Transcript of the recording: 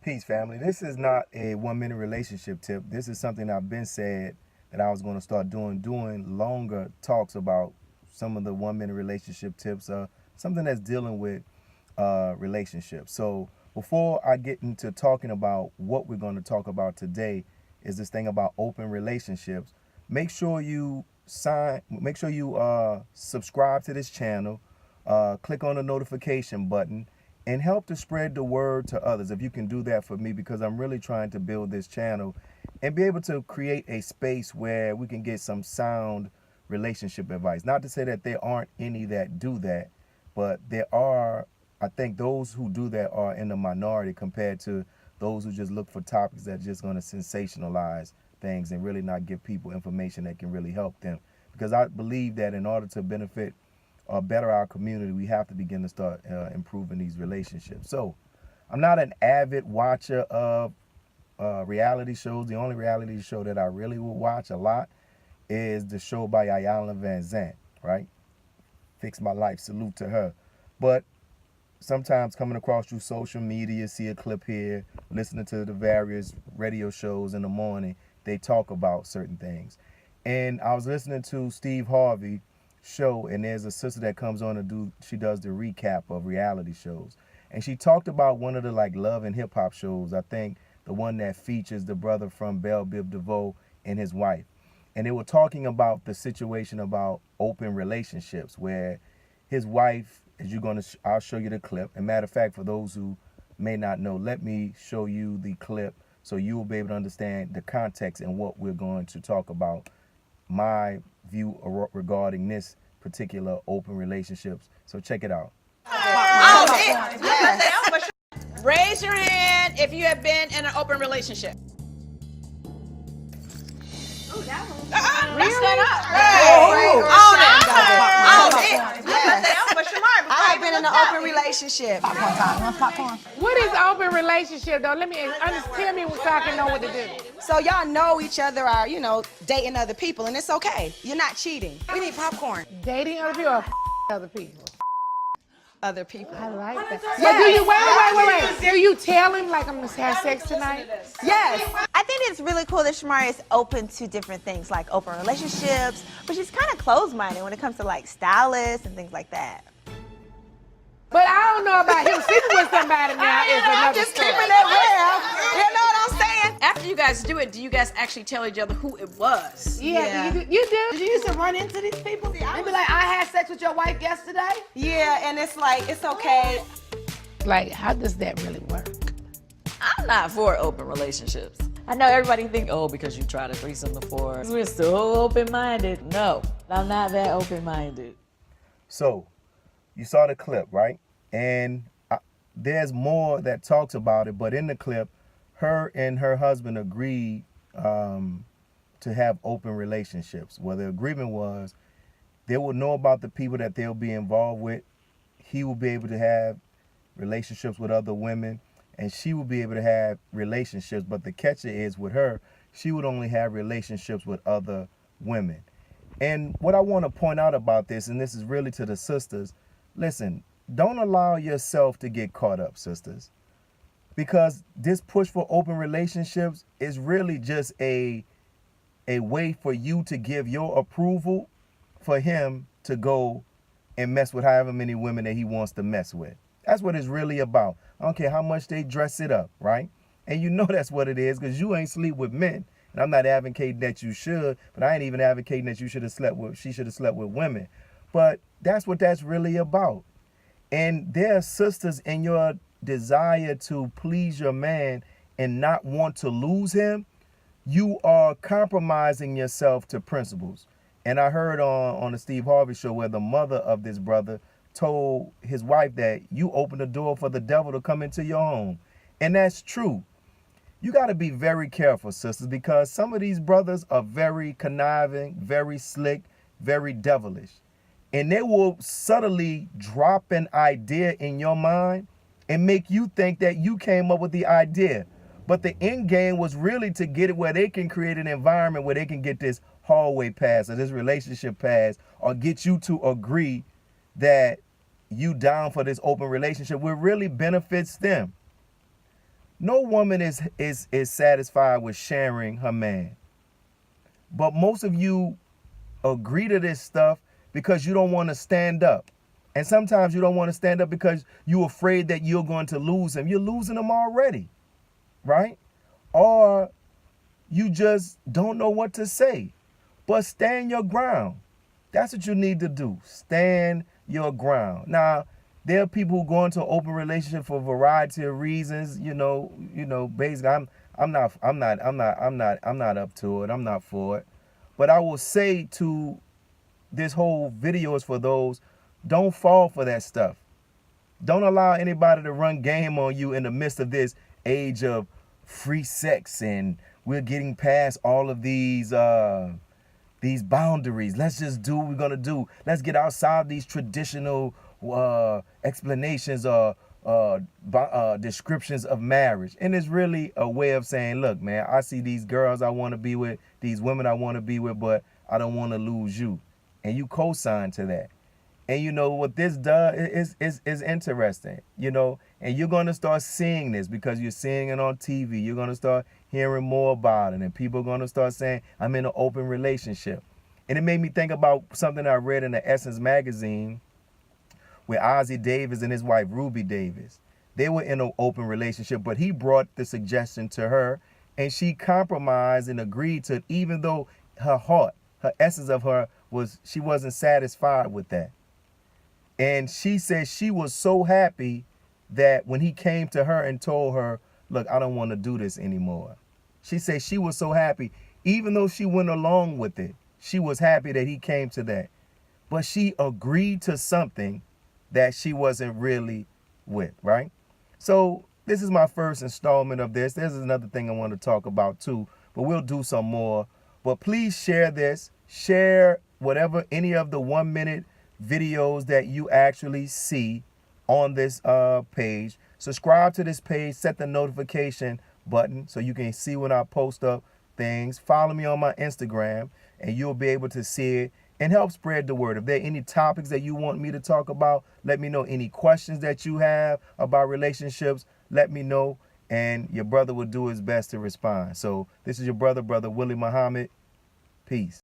Peace, family. This is not a 1 minute relationship tip. This is something I've been said that I was going to start doing longer talks about some of the 1 minute relationship tips, something that's dealing with relationships. So before I get into talking about what we're going to talk about today, is this thing about open relationships. Make sure you subscribe to this channel, click on the notification button, and help to spread the word to others if you can do that for me, because I'm really trying to build this channel and be able to create a space where we can get some sound relationship advice. Not to say that there aren't any that do that, but there are. I think those who do that are in the minority compared to those who just look for topics that are just going to sensationalize things and really not give people information that can really help them. Because I believe that in order to benefit or better our community, we have to begin to start improving these relationships. So I'm not an avid watcher of reality shows. The only reality show that I really will watch a lot is the show by Iyanla Vanzant, right? Fix My Life, salute to her. But sometimes coming across through social media, see a clip here, listening to the various radio shows in the morning, they talk about certain things. And I was listening to Steve Harvey show, and there's a sister that comes on and she does the recap of reality shows. And she talked about one of the love and hip hop shows, I think the one that features the brother from Belle Biv DeVoe and his wife. And they were talking about the situation about open relationships where his wife, I'll show you the clip. And matter of fact, for those who may not know, let me show you the clip so you will be able to understand the context and what we're going to talk about, my view regarding this particular open relationships. So check it out. Raise your hand if you have been in an open relationship. I have been in an open relationship. What is open relationship though? Tell me so I can know what to do. So y'all know each other are, dating other people, and it's okay. You're not cheating. We need popcorn. Dating other people or other people? Other people. I like that. But do you wait? Do you tell him I'm gonna have sex tonight? Yes. I think it's really cool that Shamari is open to different things like open relationships, but she's kind of closed-minded when it comes to stylists and things like that. But I don't know about him sleeping with somebody now is I'm another just story. keeping it real. You know what I'm saying? After you guys do it, do you guys actually tell each other who it was? Yeah. You do. Did you used to run into these people and be like, I had sex with your wife yesterday? Yeah, and it's it's okay. How does that really work? I'm not for open relationships. I know everybody think, because you tried a threesome before, we're so open-minded. No, I'm not that open-minded. So you saw the clip, right? And there's more that talks about it, but in the clip, her and her husband agreed to have open relationships. Well, the agreement was they will know about the people that they'll be involved with. He will be able to have relationships with other women, and she will be able to have relationships. But the catcher is with her, she would only have relationships with other women. And what I want to point out about this, and this is really to the sisters, listen, don't allow yourself to get caught up, sisters. Because this push for open relationships is really just a way for you to give your approval for him to go and mess with however many women that he wants to mess with. That's what it's really about. I don't care how much they dress it up, right? And you know that's what it is, because you ain't sleep with men. And I'm not advocating that you should, but I ain't even advocating that she should have slept with women. But that's what that's really about. And there are sisters in your desire to please your man and not want to lose him, you are compromising yourself to principles. And I heard on the Steve Harvey show where the mother of this brother told his wife that you opened the door for the devil to come into your home. And that's true. You got to be very careful, sisters, because some of these brothers are very conniving, very slick, very devilish. And they will subtly drop an idea in your mind and make you think that you came up with the idea. But the end game was really to get it where they can create an environment where they can get this hallway pass or this relationship pass, or get you to agree that you down for this open relationship, where really benefits them. No woman is satisfied with sharing her man. But most of you agree to this stuff because you don't want to stand up. And sometimes you don't want to stand up because you're afraid that you're going to lose him. You're losing him already, right? Or you just don't know what to say. But stand your ground. That's what you need to do. Stand your ground. Now, there are people who go into an open relationship for a variety of reasons. Basically, I'm not up to it. I'm not for it. But I will say to this whole video is for those, don't fall for that stuff. Don't allow anybody to run game on you in the midst of this age of free sex and we're getting past all of these boundaries. Let's just do what we're gonna do. Let's get outside these traditional explanations or descriptions of marriage. And it's really a way of saying, look, man, I see these girls I want to be with, these women I want to be with, but I don't want to lose you. And you co-sign to that. And you know what this does is interesting, and you're going to start seeing this because you're seeing it on TV. You're going to start hearing more about it, and people are going to start saying, I'm in an open relationship. And it made me think about something I read in the Essence magazine with Ozzie Davis and his wife, Ruby Davis. They were in an open relationship, but he brought the suggestion to her, and she compromised and agreed to it, even though her heart, her essence of her she wasn't satisfied with that. And she said she was so happy that when he came to her and told her, look, I don't want to do this anymore. She said she was so happy, even though she went along with it, she was happy that he came to that. But she agreed to something that she wasn't really with, right? So this is my first installment of this. There's another thing I want to talk about too, but we'll do some more. But please share this. Share whatever, any of the 1-minute videos that you actually see on this page. Subscribe to this page, set the notification button so you can see when I post up things. Follow me on my Instagram and you'll be able to see it and help spread the word. If there are any topics that you want me to talk about, let me know. Any questions that you have about relationships, let me know, and your brother will do his best to respond. So this is your brother Willie Muhammad. Peace.